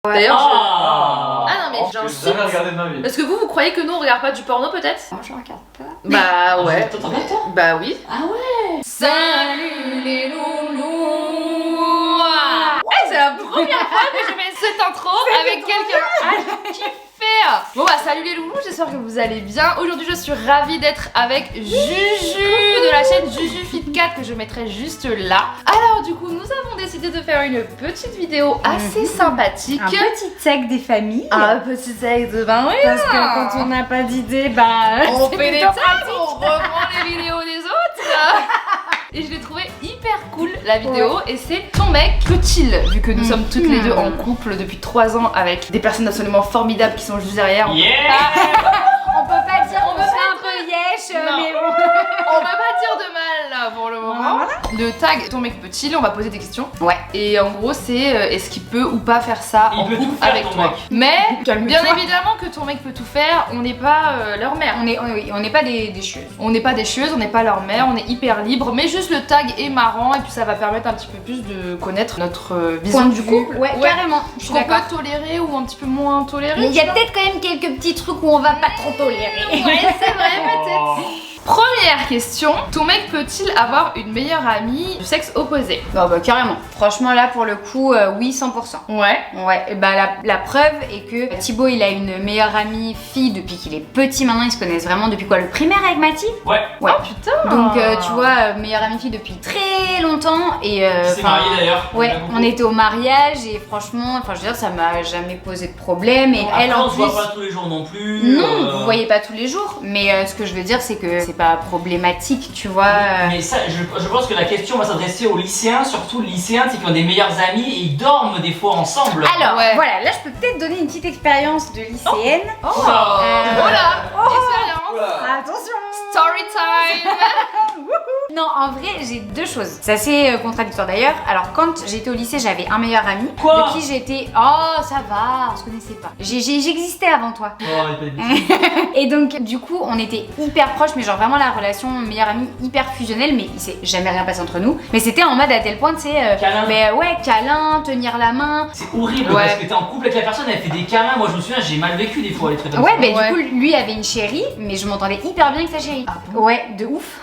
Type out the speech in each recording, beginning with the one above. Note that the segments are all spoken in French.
D'ailleurs, Ah non mais j'ai j'insiste. jamais regardé de ma vie. Est-ce que vous croyez que nous on regarde pas du porno peut-être? Moi je regarde pas. Bah ouais. Toi, t'en regardes, toi? Bah oui. Ah ouais. Salut les loulous. C'est la première fois que je fais cette intro avec quelqu'un à kiffer. Bon bah salut les loulous, j'espère que vous allez bien. Aujourd'hui je suis ravie d'être avec Juju de la chaîne Juju Fit 4 que je mettrai juste là. Alors du coup nous avons décidé de faire une petite vidéo assez sympathique. Un petit sec des familles. Un petit sac de bain, oui. Parce que quand on n'a pas d'idée, bah on c'est fait des plutôt tags, on reprend les vidéos des autres. Et je l'ai trouvé hyper cool la vidéo et c'est ton mec peut-il, vu que nous sommes toutes les deux en couple depuis 3 ans avec des personnes absolument formidables qui sont juste derrière. on peut pas dire on fait un peu yesh, Non. mais bon. On va pas dire de mal là pour le moment. Voilà. Le tag ton mec peut-il, on va poser des questions. Ouais. Et en gros c'est est-ce qu'il peut ou pas faire ça Il en peut couple tout faire, avec ton toi. mec. Mais Calme-toi. bien évidemment que ton mec peut tout faire, on n'est pas leur mère. On n'est pas des chieuses. On n'est pas des chieuses, on n'est pas leur mère, on est hyper libre, mais juste le tag est marrant et puis ça va permettre un petit peu plus de connaître notre vision Point de du vue. couple. Ouais, carrément. Je Ce suis qu'on d'accord. peut tolérer ou un petit peu moins tolérer. Mais il y a peut-être quand même quelques petits trucs où on va pas trop tolérer. Ouais, c'est vrai, peut-être. Première question, ton mec peut-il avoir une meilleure amie du sexe opposé? Non bah carrément. Franchement là pour le coup oui 100%. Ouais. Ouais, et bah la preuve est que Thibaut il a une meilleure amie fille depuis qu'il est petit. Maintenant ils se connaissent vraiment depuis quoi, le primaire avec Mathie. Ouais. Ouais. Oh putain. Donc tu vois meilleure amie fille depuis très longtemps et Qui s'est marié d'ailleurs. Ouais, on était au mariage et franchement, enfin je veux dire ça m'a jamais posé de problème et elle Après, en on se plus. voit pas tous les jours non plus. Non, vous voyez pas tous les jours, mais ce que je veux dire c'est que c'est pas problématique, tu vois. Mais ça, je pense que la question va s'adresser aux lycéens, surtout les lycéens, c'est qu'ils ont des meilleurs amis et ils dorment des fois ensemble. Alors Ouais. voilà, là je peux peut-être donner une petite expérience de lycéenne. Oh, Euh, voilà. Expérience. Attention. Story time. Non, en vrai, j'ai deux choses. C'est assez contradictoire d'ailleurs. Alors, quand j'étais au lycée, j'avais un meilleur ami. Quoi De qui j'étais. Oh, ça va, on se connaissait pas. J'existais avant toi. Oh, il fait des bêtises. Et donc, du coup, on était hyper proches, mais genre vraiment la relation meilleur ami hyper fusionnelle. Mais il s'est jamais rien passé entre nous. Mais c'était en mode à tel point, tu sais. Câlin. Mais ouais, câlin, tenir la main. C'est horrible Ouais. parce que t'es en couple avec la personne, elle fait des câlins. Moi je me souviens, j'ai mal vécu des fois les trucs comme Ouais, ça. mais Ouais. du coup, lui avait une chérie, mais je m'entendais hyper bien avec sa chérie. Ouais, de ouf.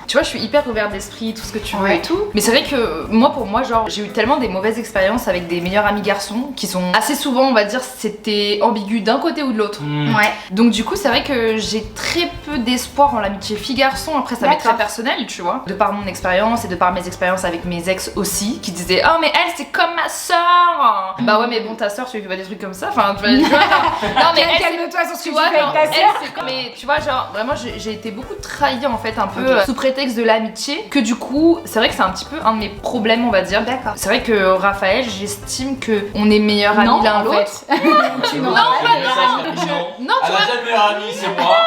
Tu vois, je suis hyper ouverte d'esprit, tout ce que tu veux Ouais. et tout. Mais c'est vrai que moi, pour moi, genre, j'ai eu tellement des mauvaises expériences avec des meilleurs amis garçons qui sont assez souvent, on va dire, c'était ambigu d'un côté ou de l'autre. Ouais. Donc du coup, c'est vrai que j'ai très peu d'espoir en l'amitié fille-garçon. Après, ça m'est très D'accord. personnel, tu vois. De par mon expérience et de par mes expériences avec mes ex aussi, qui disaient « Oh, mais elle, c'est comme ma soeur !» Bah ouais, mais bon, ta soeur, tu lui fais pas des trucs comme ça. Enfin, tu vois, genre... Non, mais elle, c'est- Calme-toi sur ce tu que vois, tu fais genre, avec ta elle, sœur. c'est comme- mais tu vois, genre, vraiment, j'ai été beaucoup trahie en fait, un peu Ok. sous prétexte de l'amitié. Que du coup, c'est vrai que c'est un petit peu un de mes problèmes, on va dire. D'accord. C'est vrai que Raphaël, j'estime que on est meilleurs amis Non, l'un en l'autre. fait. Tu Non, n'en pas as pas. meilleurs amis. Non, tu Elle a vois, déjà le meilleur ami, c'est moi.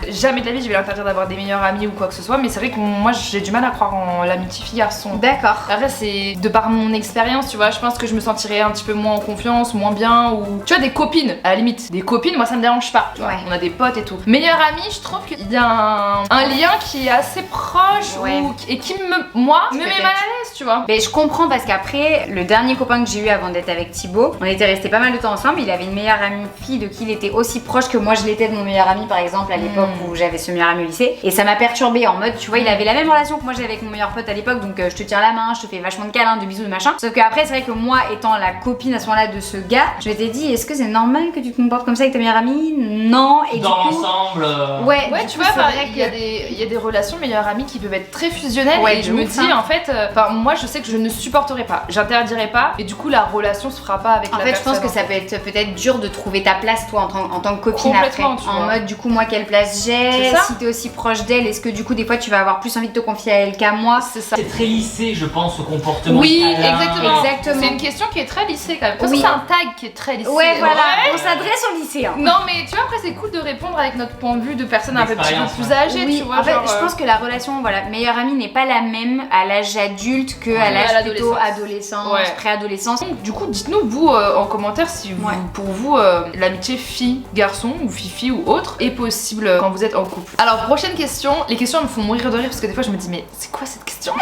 jamais de la vie je vais l'interdire d'avoir des meilleurs amis ou quoi que ce soit, mais c'est vrai que moi j'ai du mal à croire en l'amitié fille-garçon. D'accord. Après, c'est de par mon expérience, tu vois, je pense que je me sentirais un petit peu moins en confiance, moins bien, ou tu vois, des copines, à la limite. Des copines, moi ça me dérange pas, tu vois. Ouais. On a des potes et tout. Meilleur ami, je trouve qu'il y a un lien qui est assez proche Ouais. et qui moi, me met Peut-être. mal à l'aise, tu vois. Mais je comprends parce qu'après, le dernier copain que j'ai eu avant d'être avec Thibaut, on était restés pas mal de temps ensemble. Il avait une meilleure amie fille de qui il était aussi proche que moi je l'étais de mon meilleur ami par exemple à l'époque où j'avais ce meilleur ami au lycée. Et ça m'a perturbée en mode, tu vois, il avait la même relation que moi j'avais avec mon meilleur pote à l'époque, donc je te tiens la main, je te fais vachement de câlins, de bisous, de machin. Sauf qu'après, c'est vrai que moi étant la copine à ce moment-là de ce gars, je m'étais dit, est-ce que c'est normal que tu te comportes comme ça avec ta meilleure amie? Non. Et Dans du coup. l'ensemble. Ouais, Ouais, du tu coup, vois, c'est enfin, vrai il y, a que- il y a des relations meilleures amies qui peuvent être très fusionnelles Ouais, et de je me ouf, dis hein. en fait, enfin moi je sais que je ne supporterai pas, j'interdirai pas et du coup la relation se fera pas avec En la fait, je personne. pense que ça peut être peut-être dur de trouver ta place, toi, en tant que copine après. Complètement, tu En vois. mode, du coup, moi, quelle place j'ai? C'est ça. Si t'es aussi proche d'elle, est-ce que du coup, des fois, tu vas avoir plus envie de te confier à elle qu'à moi? C'est ça. C'est très lissé, je pense, ce comportement. Oui, câlin. exactement. Exactement. C'est une question qui est très lissée quand même. De toute Oui. façon, c'est un tag qui est très lissé. Ouais, voilà. Ouais. On s'adresse aux lycéens. Non, mais tu vois, après, c'est cool de répondre avec notre point de vue de personnes un peu petit peu D'expérience, plus ouais. âgées, Oui, tu vois. en fait, genre, je pense que la relation, voilà, meilleure amie n'est pas la même à l'âge adulte que à à l'âge plutôt l'adolescence. adolescence, Ouais. préadolescence. Donc, du coup, dites-nous, vous, en commentaire, si vous, Ouais. pour vous, l'amitié fille-garçon ou fille-fille ou autre est possible quand vous êtes en couple. Alors, prochaine question. Les questions me font mourir de rire parce que des fois, je me dis, mais c'est quoi cette question?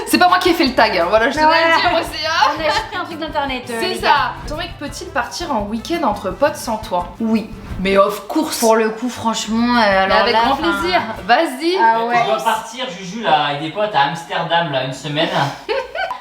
C'est pas moi qui ai fait le tag, hein. Voilà, je tenais à le dire aussi. Hein. On a juste pris un truc d'internet. C'est les ça. gars. Ton mec peut-il partir en week-end entre potes sans toi? Oui. Mais of course. Pour le coup, franchement, Mais alors avec là, grand enfin, plaisir. Vas-y. Ah ouais. On doit partir, Juju, là, avec des potes à Amsterdam, là, une semaine.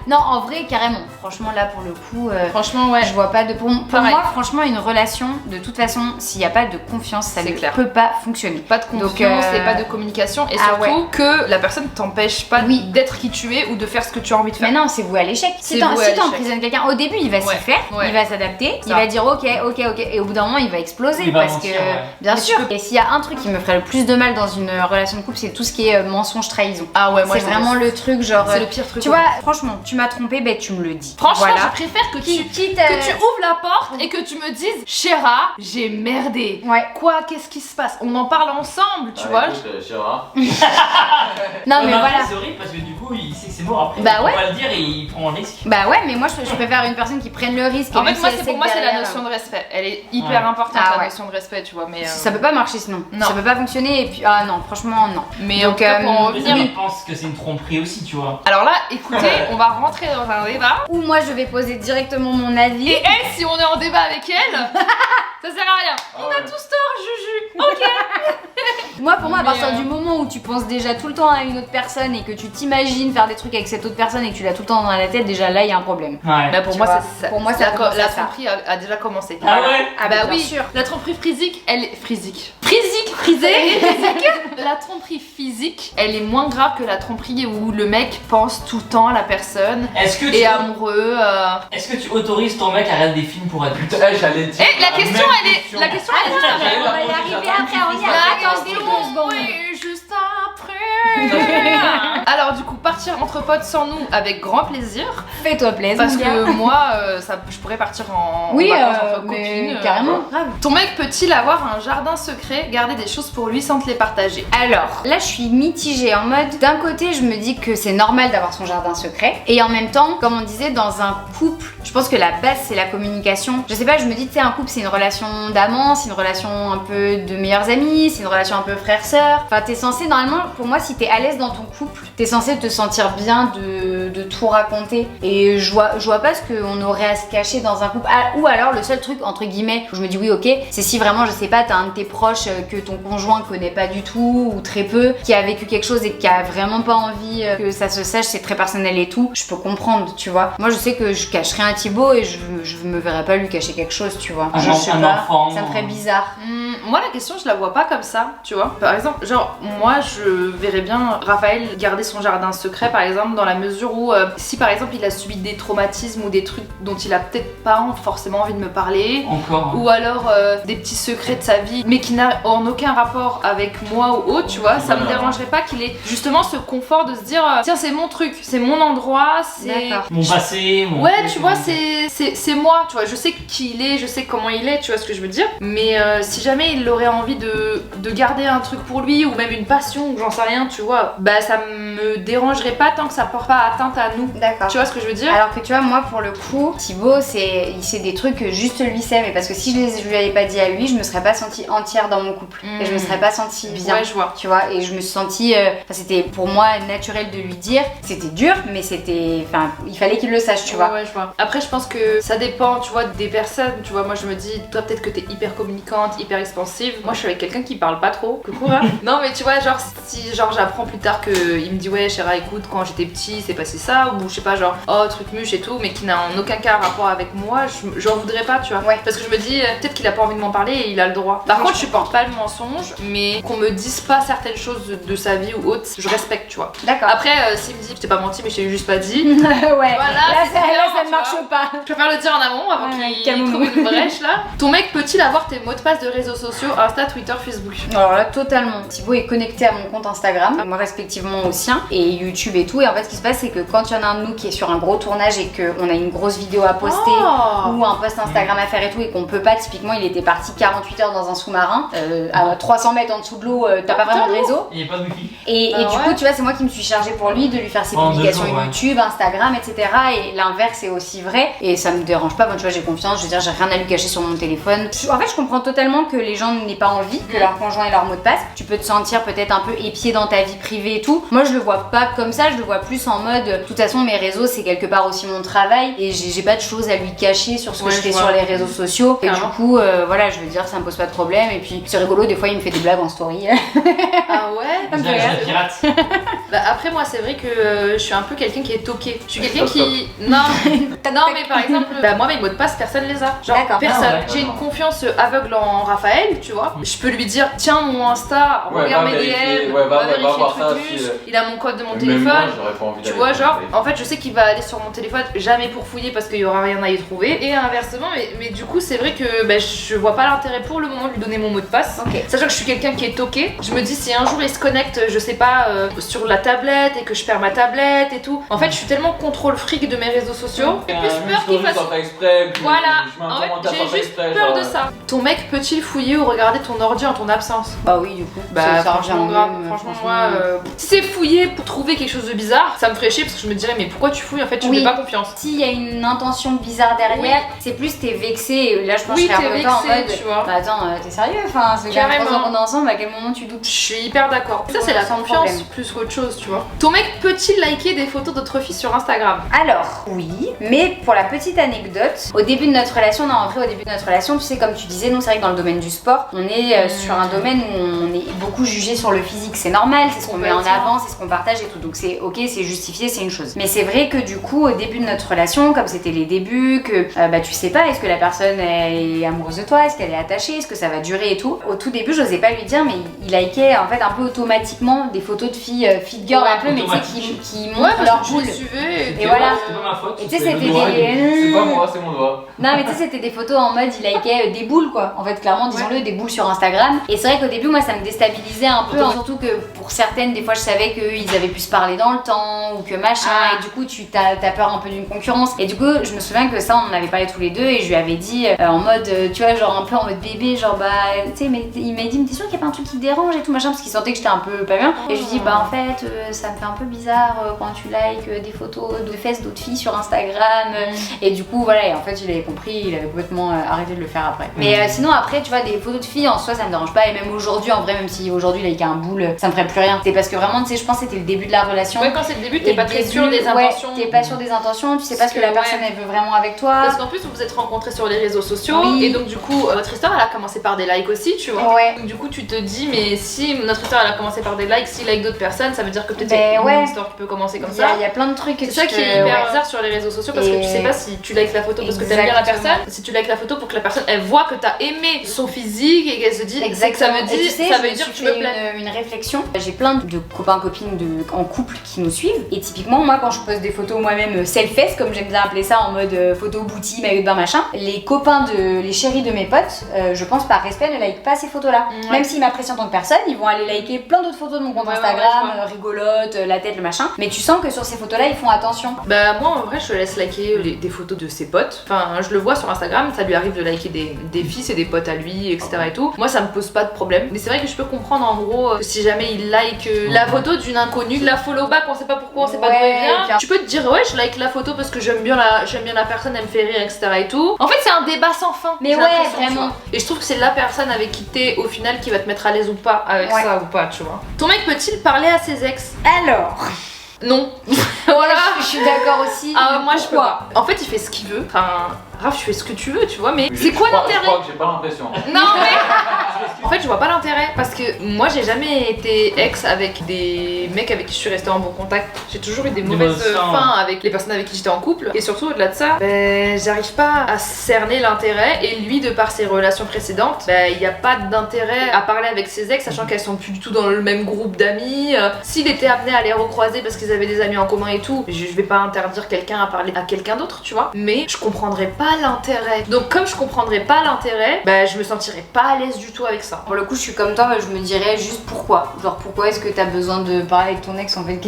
Non, en vrai, carrément. Franchement, là, pour le coup, Franchement, ouais. je vois pas de. Pour Pareil. moi, franchement, une relation, de toute façon, s'il n'y a pas de confiance, ça C'est ne clair. peut pas fonctionner. Pas de confiance Donc, et pas de communication. Et ah surtout que la personne t'empêche pas Oui. d'être qui tu es ou de faire ce que tu as envie de faire. Mais non, c'est voué à l'échec. C'est Si voué à l'échec. t'emprisonnes quelqu'un, au début, il va s'y Ouais, faire, ouais. il va s'adapter, il Ça. va dire ok. Et au bout d'un moment, il va exploser Il va parce mentir, que, ouais. bien Mais sûr. tu peux- Et s'il y a un truc qui me ferait le plus de mal dans une relation de couple, c'est tout ce qui est mensonge, trahison. Ah ouais, moi C'est vraiment le truc genre. C'est le pire truc. Tu vois, franchement, tu m'as trompé, ben tu me le dis. Franchement, voilà. je préfère que tu Quitte, que tu ouvres la porte et que tu me dises Chéra, j'ai merdé. Ouais. Quoi, qu'est-ce qui se passe? On en parle ensemble, tu vois. Chéra. Non mais voilà. C'est horrible parce que du coup, il sait que c'est mort après. Bah il ouais. peut pas le dire et il prend un risque. Bah ouais, mais moi je préfère une personne qui prenne le risque. et En même fait, moi, si elle c'est sait pour moi, que c'est la derrière, notion de respect. Elle est hyper Ouais. importante, Ah la ouais. notion de respect, tu vois. Mais, Ça peut pas marcher sinon. Non. Ça peut pas fonctionner et puis ah non, franchement non. mais en Donc, tout cas, pour en Mais revenir. ça, il pense que c'est une tromperie aussi, tu vois. Alors là, écoutez, on va rentrer dans un débat. Ou moi je vais poser directement mon avis. Et elle, si on est en débat avec elle, ça sert à rien. On a tous tort, Juju. Ok. Moi pour moi à Mais, partir du moment où tu penses déjà tout le temps à une autre personne et que tu t'imagines faire des trucs avec cette autre personne et que tu l'as tout le temps dans la tête, déjà là il y a un problème. Ouais. Bah pour Tu moi, vois, ça, pour moi, ça la, commence la à ça. tromperie a déjà commencé. Ah ouais. Ah bah bien oui, sûr. la tromperie physique, elle est physique. Frisée. La tromperie physique, elle est moins grave que la tromperie où le mec pense tout le temps à la personne, Est-ce que, est amoureux. est-ce que tu autorises ton mec à regarder des films pour adultes? J'allais dire. Eh, la question, elle est. La question, elle est juste après. On va y arriver après, on y La arrive. Attendez question, 2 secondes. oui, juste après. Alors du coup, partir entre potes sans nous avec grand plaisir. Fais-toi plaisir. Parce mon gars. que moi, je pourrais partir en Oui, vacances entre mais copines. carrément, grave. Ton mec peut-il avoir un jardin secret, garder des choses pour lui sans te les partager? Alors, là je suis mitigée en mode, d'un côté je me dis que c'est normal d'avoir son jardin secret, et en même temps, comme on disait, dans un couple, je pense que la base c'est la communication. Je sais pas, je me dis, tu sais, un couple c'est une relation d'amant, c'est une relation un peu de meilleurs amis, c'est une relation un peu frère-sœur. Enfin, t'es censé, normalement, pour moi, si t'es à l'aise dans ton couple, t'es censé te sentir bien de tout raconter. Et je vois pas ce qu'on aurait à se cacher dans un couple. Ah, ou alors, le seul truc, entre guillemets, où je me dis oui, ok, c'est si vraiment, je sais pas, t'as un de tes proches que ton conjoint connaît pas du tout, ou très peu, qui a vécu quelque chose et qui a vraiment pas envie que ça se sache, c'est très personnel et tout, je peux comprendre, tu vois. Moi, je sais que je cache rien à Thibaut et je me verrais pas lui cacher quelque chose, tu vois. Un Je sais un pas, enfant. ça me ferait bizarre. Moi, la question, je la vois pas comme ça, tu vois. Par exemple, genre, moi, je verrais bien Raphaël garder son jardin secret, par exemple, dans la mesure où, si par exemple, il a subi des traumatismes ou des trucs dont il a peut-être pas forcément envie de me parler, Encore. ou alors des petits secrets de sa vie, mais qui n'a en aucun rapport avec moi ou autre, tu vois, ça me Voilà. dérangerait pas qu'il ait justement ce confort de se dire, tiens, c'est mon truc, c'est mon endroit, c'est. D'accord. Mon passé, mon. Ouais, truc, tu vois, mon- c'est moi, tu vois, je sais qui il est, je sais comment il est, tu vois ce que je veux dire. Mais si jamais il aurait envie de garder un truc pour lui, ou même une passion, ou j'en sais rien, tu vois, bah ça me dérangerait pas tant que ça porte pas atteinte à nous. D'accord. Tu vois ce que je veux dire? Alors que tu vois, moi pour le coup, Thibaut, il sait des trucs que juste lui sait, mais parce que si je lui avais pas dit à lui, je me serais pas sentie entière dans mon couple. Et je me serais pas sentie bien. Ouais, je vois. Tu vois, et je me suis sentie. Enfin, c'était pour moi naturel de lui dire. C'était dur, mais c'était. Enfin, il fallait qu'il le sache, tu vois. Ouais, je vois. Après, je pense que ça dépend, tu vois, des personnes. Tu vois, moi, je me dis, toi, peut-être que t'es hyper communicante, hyper expansive. Moi, je suis avec quelqu'un qui parle pas trop. Coucou, hein. Non, mais tu vois, genre, si genre j'apprends plus tard que il me dit, ouais, Chéra, écoute, quand j'étais petit, c'est passé ça, ou je sais pas, genre, oh, truc muche et tout, mais qui n'a en aucun cas rapport avec moi, j'en voudrais pas, tu vois. Ouais. Parce que je me dis, peut-être qu'il a pas envie de m'en parler et il a le droit. Par Oui, contre, je je supporte pas le mensonge, mais qu'on me dise pas certaines choses de sa vie ou autre, je respecte, tu vois. D'accord. Après, s'il me dit, je t'ai pas menti, mais je t'ai juste pas dit. ouais. Voilà, là, c'est ça, bien, là, ça tu ne marche vois. pas. Je préfère le dire en amont avant Ouais, qu'il calme-nous. trouve une brèche là. Ton mec peut-il avoir tes mots de passe de réseaux sociaux, Insta, Twitter, Facebook? Alors là, totalement. Thibaut est connecté à mon compte Instagram, moi respectivement au sien, et YouTube et tout. Et en fait, ce qui se passe, c'est que quand il y en a un de nous qui est sur un gros tournage et qu'on a une grosse vidéo à poster, Oh. ou un post Instagram à faire et tout, et qu'on peut pas, typiquement, il était parti 48 heures dans un sous-marin, à 300 mètres en dessous de l'eau, t'as pas vraiment de réseau. Il n'y a pas de wifi. Et Ah du ouais. coup, tu vois, c'est moi qui me suis chargée pour lui de lui faire ses Pendant 2 publications jours, ouais. YouTube, Instagram, etc. Et l'inverse est aussi vrai. Et ça me dérange pas. Moi, tu vois, j'ai confiance. Je veux dire, j'ai rien à lui cacher sur mon téléphone. En fait, je comprends totalement que les les gens n'aient pas envie que leur conjoint ait leur mot de passe. Tu peux te sentir peut-être un peu épié dans ta vie privée et tout. Moi je le vois pas comme ça, je le vois plus en mode de toute façon mes réseaux c'est quelque part aussi mon travail et j'ai pas de choses à lui cacher sur ce que je fais sur les réseaux sociaux. Et du coup voilà, je veux dire ça me pose pas de problème et puis c'est rigolo, des fois il me fait des blagues en story. Ah ouais? Visage de pirate. Bah après moi c'est vrai que je suis un peu quelqu'un qui est toqué. Je suis quelqu'un qui... Non mais par exemple, bah moi mes mots de passe personne les a. Genre D'accord. personne. Ah ouais. J'ai une confiance aveugle en Raphaël, tu vois. Je peux lui dire tiens mon Insta, regarde mes DM, va vérifier voir le ça truc, si, il a mon code de mon Même moi, téléphone. j'aurais pas envie Tu d'aller vois, sur mon genre, téléphone. en fait, je sais qu'il va aller sur mon téléphone, jamais pour fouiller parce qu'il y aura rien à y trouver. Et inversement, mais du coup, c'est vrai que bah, je vois pas l'intérêt pour le moment de lui donner mon mot de passe. Ok. Sachant que je suis quelqu'un qui est toqué, je me dis si un jour il se connecte, je sais pas, sur la tablette et que je perds ma tablette et tout. En fait, je suis tellement contrôle fric de mes réseaux sociaux. J'ai plus peur qu'il fasse. Voilà, en fait, j'ai juste peur de ça. Ton mec peut-il fouiller ou regarder ton ordi en ton absence? Bah oui, du coup. Bah ça revient franchement au grave, même, franchement moi, si c'est fouiller pour trouver quelque chose de bizarre, ça me ferait chier parce que je me dirais mais pourquoi tu fouilles en fait, tu me fais pas confiance. S'il y a une intention bizarre derrière, c'est plus t'es vexé et là je pense que je serais un peu en mode tu vois. bah attends, t'es sérieux, enfin c'est quand même 3 ans qu'on est ensemble, à quel moment tu doutes? Je suis hyper d'accord. Ça c'est la Sans confiance problème. plus qu'autre chose, tu vois. Ton mec peut-il liker des photos d'autres filles sur Instagram? Alors, oui, mais pour la petite anecdote, au début de notre relation, on est rentré au début de notre relation, tu sais, comme tu disais, nous c'est vrai que dans le domaine du sport, on est sur un domaine où on est beaucoup jugé sur le physique, c'est normal, c'est ce qu'on met en avant, c'est ce qu'on partage et tout, donc c'est ok, c'est justifié, c'est une chose. Mais c'est vrai que du coup, au début de notre relation, comme c'était les débuts, que bah tu sais pas, est-ce que la personne est amoureuse de toi, est-ce qu'elle est attachée, est-ce que ça va durer et tout. Au tout début, j'osais pas lui dire, mais il likait en fait un peu automatiquement des photos de filles fit girl un peu, mais tu sais, qui montrent leur boule. Et Et voilà. C'était pas ma faute. Et tu sais, C'est c'était le doigt, des... C'est pas moi, c'est mon doigt. Non mais tu sais c'était des photos en mode il likait des boules quoi. En fait clairement disons-le, des boules sur Instagram. Et c'est vrai qu'au début moi ça me déstabilisait un peu, surtout que pour certaines des fois je savais qu'ils avaient pu se parler dans le temps ou que machin et du coup tu t'as peur un peu d'une concurrence. Et du coup je me souviens que ça on en avait parlé tous les deux et je lui avais dit en mode tu vois genre un peu en mode bébé genre bah tu sais mais il m'a dit mais t'es sûr qu'il y a pas un truc qui te dérange et tout machin parce qu'il sentait que j'étais un peu pas bien. Et je lui dis bah en fait ça me fait un peu bizarre quand tu likes des photos de fesses d'autres filles sur Instagram. Et du coup voilà, et en fait il avait compris, il avait complètement arrêté de le faire après. Mais sinon après tu vois des photos de filles en soi ça me dérange pas et même aujourd'hui en vrai même si aujourd'hui il a un boule ça me ferait plus rien. C'est parce que vraiment tu sais je pense que c'était le début de la relation. Ouais, quand c'est le début t'es Et pas très début, sûr des intentions. T'es pas sûr des intentions, tu sais pas ce que la personne elle veut vraiment avec toi. Parce qu'en plus vous vous êtes rencontrés sur les réseaux sociaux Oui. et donc du coup votre histoire elle a commencé par des likes aussi tu vois. Ouais. Donc du coup tu te dis mais si notre histoire elle a commencé par des likes, si like d'autres personnes ça veut dire que peut-être Ben il y a ouais. une histoire qui peut commencer comme Il ça. y a plein de trucs que C'est ça qui est hyper bizarre sur les réseaux sociaux parce que tu sais pas si tu likes la photo parce que t'aimes bien la Exactement. personne, si tu likes la photo pour que la personne elle voit que t'as aimé son physique et qu'elle se dit c'est que ça veut Et dire, tu sais, ça je veut me dire suis que tu me fait plais. une réflexion. J'ai plein de copains copines en couple qui nous suivent et typiquement moi quand je poste des photos moi-même self-face comme j'aime bien appeler ça en mode photo boutique, maillot de bain machin, les copains les chéris de mes potes, je pense par respect ne like pas ces photos là. Ouais. Même s'ils m'apprécient en tant que personne, ils vont aller liker plein d'autres photos de mon compte Ouais, Instagram, ouais, rigolote, la tête, le machin. Mais tu sens que sur ces photos là ils font attention. Bah moi en vrai je te laisse liker des photos de ses potes. Enfin je le vois sur Instagram, ça lui arrive de liker des filles, c'est des potes à lui, etc. et tout. Moi ça me pose pas de problème. Mais c'est vrai que je peux comprendre en gros que si jamais il like la photo d'une inconnue, la follow back, on sait pas pourquoi, on sait pas d'où elle vient. bien. Tu peux te dire ouais je like la photo parce que j'aime bien la personne, elle me fait rire, etc. et tout. En fait c'est un débat sans fin. Mais j'ai ouais, l'impression, tu vraiment. vois. Et je trouve que c'est la personne avec qui t'es au final qui va te mettre à l'aise ou pas avec ça ou pas, tu vois. Ton mec peut-il parler à ses ex? Alors, Non. Voilà. je suis d'accord aussi. Ah moi je peux Pourquoi pas. En fait il fait ce qu'il veut. Enfin Raph tu fais ce que tu veux tu vois mais Je c'est quoi crois- Je l'intérêt? crois que j'ai pas l'impression. Non mais en fait je vois pas l'intérêt parce que moi j'ai jamais été ex avec des mecs avec qui je suis restée en bon contact. J'ai toujours eu des mauvaises fins avec les personnes avec qui j'étais en couple et surtout au-delà de ça j'arrive pas à cerner l'intérêt et lui de par ses relations précédentes il y a pas d'intérêt à parler avec ses ex sachant qu'elles sont plus du tout dans le même groupe d'amis. S'il était amené à les recroiser parce qu'ils avaient des amis en commun et tout je vais pas interdire quelqu'un à parler à quelqu'un d'autre tu vois mais je comprendrais pas l'intérêt. Donc comme je comprendrais pas l'intérêt, je me sentirais pas à l'aise du tout avec ça. Pour le coup, je suis comme toi, je me dirais juste pourquoi. Genre, pourquoi est-ce que t'as besoin de parler avec ton ex en fait?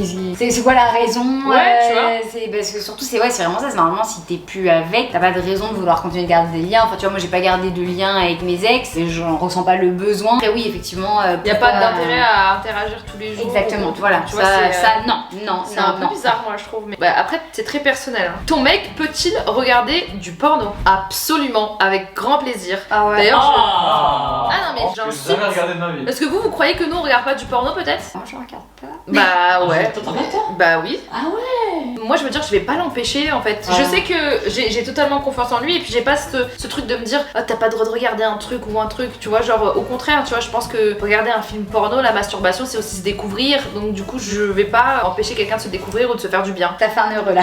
C'est quoi la raison? Ouais, tu vois. C'est parce que surtout, c'est vraiment ça. C'est normalement, si t'es plus avec, t'as pas de raison de vouloir continuer de garder des liens. Enfin, tu vois, moi j'ai pas gardé de liens avec mes ex et j'en ressens pas le besoin. Après, oui, effectivement. Y a pas d'intérêt à interagir tous les jours. Exactement, voilà. Tu vois, non. C'est un peu bizarre, moi je trouve. Mais après, c'est très personnel. Hein. Ton mec peut-il regarder du porno? Absolument, avec grand plaisir. Ah ouais. D'ailleurs, Ah ah non mais J'ai j'insiste. jamais regardé de ma vie. Est-ce que vous croyez que nous on regarde pas du porno peut-être? Moi je regarde pas. Bah ouais. T'en regardes toi? Bah oui. Ah ouais. Moi je veux dire je vais pas l'empêcher en fait. Je sais que j'ai totalement confiance en lui et puis j'ai pas ce truc de me dire ah t'as pas le droit de regarder un truc ou un truc, tu vois, genre au contraire, tu vois, je pense que regarder un film porno, la masturbation c'est aussi se découvrir, donc du coup je vais pas empêcher quelqu'un de se découvrir ou de se faire du bien. T'as fait un heureux là.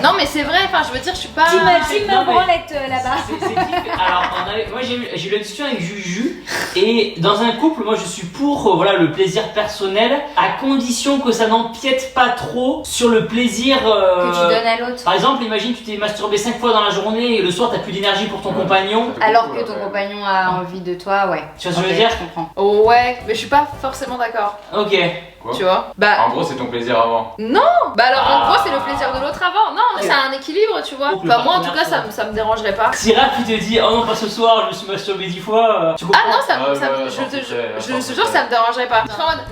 Non mais c'est vrai, enfin je veux dire je suis pas... Team non, mais- branlette là-bas. C'est qui Alors, moi j'ai eu la discussion avec Juju, et dans un couple, moi je suis pour voilà, le plaisir personnel, à condition que ça n'empiète pas trop sur le plaisir. Que tu donnes à l'autre. Par exemple, imagine tu t'es masturbé 5 fois dans la journée et le soir t'as plus d'énergie pour ton compagnon. Alors que ton compagnon a envie de toi, ouais. Tu vois ce que je Ok, veux dire? Je comprends. Oh ouais, mais je suis pas forcément d'accord, Ok. Quoi tu vois. Bah En gros, c'est ton plaisir avant. bah alors en Ah. gros c'est le plaisir de l'autre avant. Non, mais c'est un équilibre, tu vois. Donc, le Bah moi en tout partenaire, cas ça me dérangerait pas. Si Raph il te dit oh non pas ce soir, je me suis masturbé 10 fois, tu comprends? Ah non, ça, Ouais, ça ouais, je te forfait, jure, ça me dérangerait pas. Je serais en mode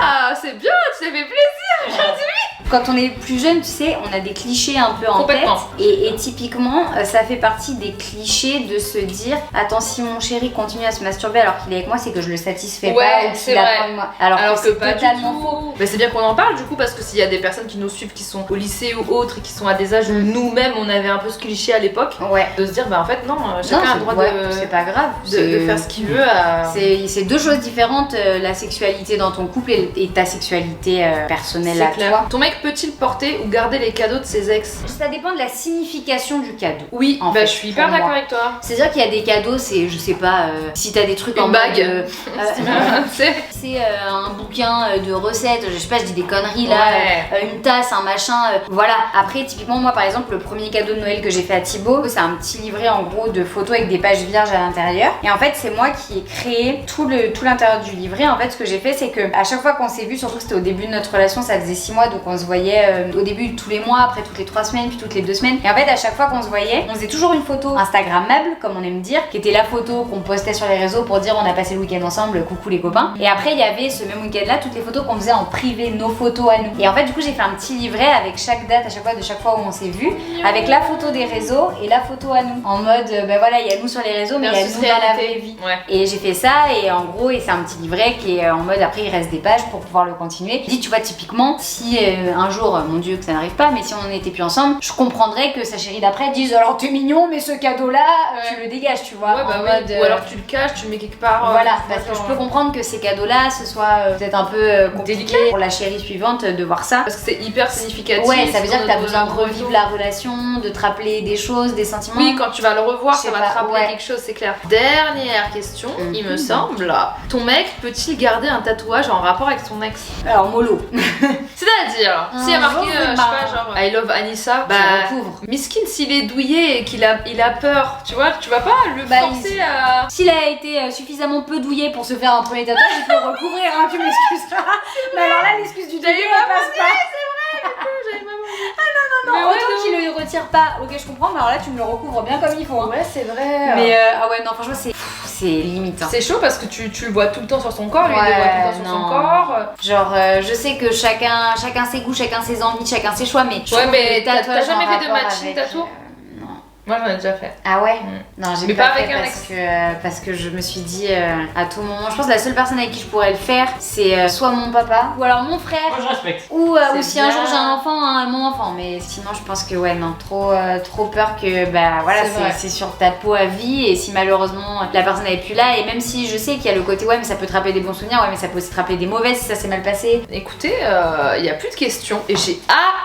ah, c'est bien, tu t'es fait plaisir aujourd'hui. Quand on est plus jeune, tu sais, on a des clichés un peu en tête. Complètement. Et typiquement, ça fait partie des clichés de se dire attends, si mon chéri continue à se masturber alors qu'il est avec moi, c'est que je le satisfais Ouais, pas ou c'est qu'il a vrai. pas de moi. Alors que c'est pas du totalement tout. faux. Mais c'est bien qu'on en parle du coup parce que s'il y a des personnes qui nous suivent qui sont au lycée ou autres et qui sont à des âges où nous-mêmes on avait un peu ce cliché à l'époque, Ouais. de se dire bah en fait non, chacun Non, a le droit ouais, c'est pas grave. de faire ce qu'il veut à... C'est deux choses différentes, la sexualité dans ton couple et ta sexualité personnelle à C'est clair. toi. Ton mec peut-il porter ou garder les cadeaux de ses ex? Ça dépend de la signification du cadeau. Oui, En bah fait, je suis hyper pour moi. d'accord avec toi. C'est-à-dire qu'il y a des cadeaux, c'est, je sais pas, si t'as des trucs Une en bague. mode, C'est c'est un bouquin de recettes, je sais pas, je dis des conneries là, Ouais. une tasse, un machin, voilà. Après, typiquement, moi par exemple, le premier cadeau de Noël que j'ai fait à Thibaut, c'est un petit livret en gros de photos avec des pages vierges à l'intérieur. Et en fait, c'est moi qui ai créé tout l'intérieur du livret. En fait, ce que j'ai fait, c'est que à chaque fois qu'on s'est vu, surtout que c'était au début de notre relation, ça faisait 6 mois, donc on se voyait au début tous les mois, après toutes les 3 semaines, puis toutes les 2 semaines. Et en fait, à chaque fois qu'on se voyait, on faisait toujours une photo Instagrammable, comme on aime dire, qui était la photo qu'on postait sur les réseaux pour dire on a passé le week-end ensemble, coucou les copains. Et après, il y avait ce même week-end-là, toutes les photos qu'on faisait en privé, nos photos à nous. Et en fait, du coup, j'ai fait un petit livret avec chaque date, à chaque fois, de chaque fois où on s'est vu, avec la photo des réseaux et la photo à nous. En mode, ben voilà, il y a nous sur les réseaux, mais il y a nous dans la vraie vie. Ouais. Et j'ai fait ça, et en gros, et c'est un petit livret qui est en mode après il reste des pages pour pouvoir le continuer. Je dis, tu vois, typiquement, si un jour, mon dieu que ça n'arrive pas, mais si on n'était plus ensemble, je comprendrais que sa chérie d'après dise alors t'es mignon, mais ce cadeau-là, tu le dégages, tu vois. Ouais, bah en oui. mode, Ou alors tu le caches, tu le mets quelque part. voilà, tu vois, parce que je genre, peux comprendre que ces cadeaux-là, ce soit peut-être un peu compliqué Délicat. pour la chérie suivante de voir ça. Parce que c'est hyper significatif. Ouais, ça veut dire que t'as de- besoin de revivre la relation, de te rappeler des choses, des sentiments. Oui, quand tu vas le revoir, Je ça sais va pas, te rappeler ouais. quelque chose, c'est clair. Dernière question, il me semble. Ton mec peut-il garder un tatouage en rapport avec son ex? Alors, mollo. C'est-à-dire, s'il y a marqué, je sais pas, genre I love Anissa, bah. Tu recouvres. Miskin, s'il est douillé et qu'il a peur, tu vois, tu vas pas le Bah, forcer à. S'il a été suffisamment peu douillé pour se faire un premier tatouage, il peut le recouvrir, hein, tu m'excuseras. Mais alors là, l'excuse du douillé, elle passe pas. Non, Mais ouais, autant non. qu'il le retire pas, ok, je comprends, mais alors là, tu me le recouvres bien comme il faut. Hein. Ouais, c'est vrai. Mais ah ouais, non, franchement, c'est limite. Hein. C'est chaud parce que tu le vois tout le temps sur son corps, lui il Ouais, le voit tout le temps sur son non. corps. Genre, je sais que chacun ses goûts, chacun ses envies, chacun ses choix, mais je Ouais, trouve mais que le t'as tatouage jamais en fait de rapport matching avec, tattoo non. Moi j'en ai déjà fait. Ah ouais Mm. Non, j'ai Mais pas pas fait avec un parce que je me suis dit à tout moment, je pense que la seule personne avec qui je pourrais le faire, c'est soit mon papa ou alors mon frère. Moi je respecte. Ou C'est si un bien. jour j'ai un enfant, mon enfant. Mais sinon, je pense que ouais, non, trop peur que bah voilà, C'est vrai. c'est sur ta peau à vie. Et si malheureusement la personne n'est plus là, et même si je sais qu'il y a le côté ouais, mais ça peut te rappeler des bons souvenirs, ouais, mais ça peut aussi te rappeler des mauvais si ça s'est mal passé. Écoutez, il y a plus de questions et j'ai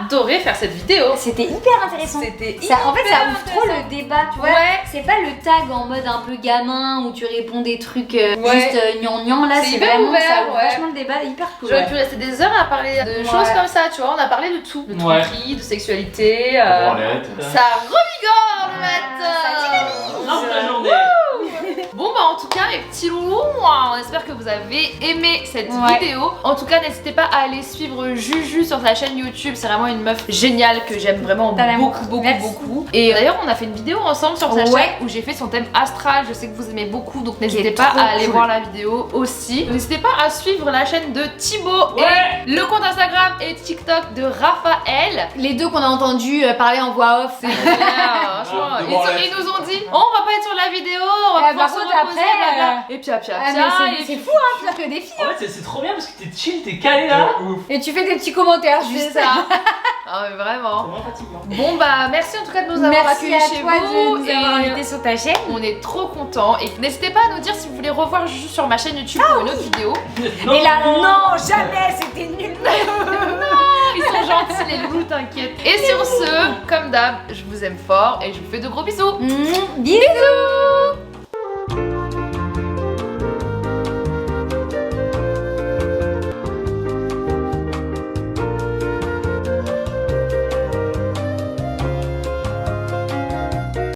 adoré faire cette vidéo. C'était hyper intéressant. C'était Ça, en fait, ça hyper ouvre trop le débat, tu vois. Ouais. C'est pas le tag en mode un peu gamin où tu réponds des trucs Ouais. juste gnangnan. Là, C'est c'est hyper vraiment ouvert, ça ouvre ouais. vachement le débat, hyper cool. J'aurais Ouais. pu rester des heures à parler de Ouais. choses comme ça, tu vois. On a parlé de tout, de Ouais. tromperie, de sexualité. Branlette. Ça rigole le matin. Non, c'est la journée. Bon bah en tout cas les petits loulous, on espère que vous avez aimé cette Ouais. vidéo. En tout cas n'hésitez pas à aller suivre Juju sur sa chaîne YouTube, c'est vraiment une meuf géniale que j'aime vraiment T'as l'amour. beaucoup. Merci. Et d'ailleurs on a fait une vidéo ensemble sur sa Ouais. chaîne où j'ai fait son thème astral, je sais que vous aimez beaucoup donc n'hésitez Qui est pas trop à aller cool. voir la vidéo aussi. N'hésitez pas à suivre la chaîne de Thibaut Ouais. et le compte Instagram et TikTok de Raphaël. Les deux qu'on a entendu parler en voix off. C'est clair, franchement, De ils branlette. nous ont dit on va pas être sur la vidéo, on va Ah, pouvoir par se contre, reposer, après, là. Et pia pia Ah, pia. mais et c'est puis- fou, hein, pire que des filles. En fait, c'est trop bien parce que t'es chill, t'es calé là. De ouf. Et tu fais des petits commentaires C'est juste. ça. Ah mais vraiment. C'est vraiment fatigant. Bon bah merci en tout cas de nous avoir Merci accueillis à chez toi vous. de nous avoir invités sur ta chaîne. On est trop contents et n'hésitez pas à nous dire si vous voulez revoir Juju sur ma chaîne YouTube pour une autre vidéo. Et là, non, jamais, c'était nul. Ils sont gentils les loulous, t'inquiète. Et sur ce, comme d'hab, je vous aime fort et je vous fais de gros bisous. Bisous.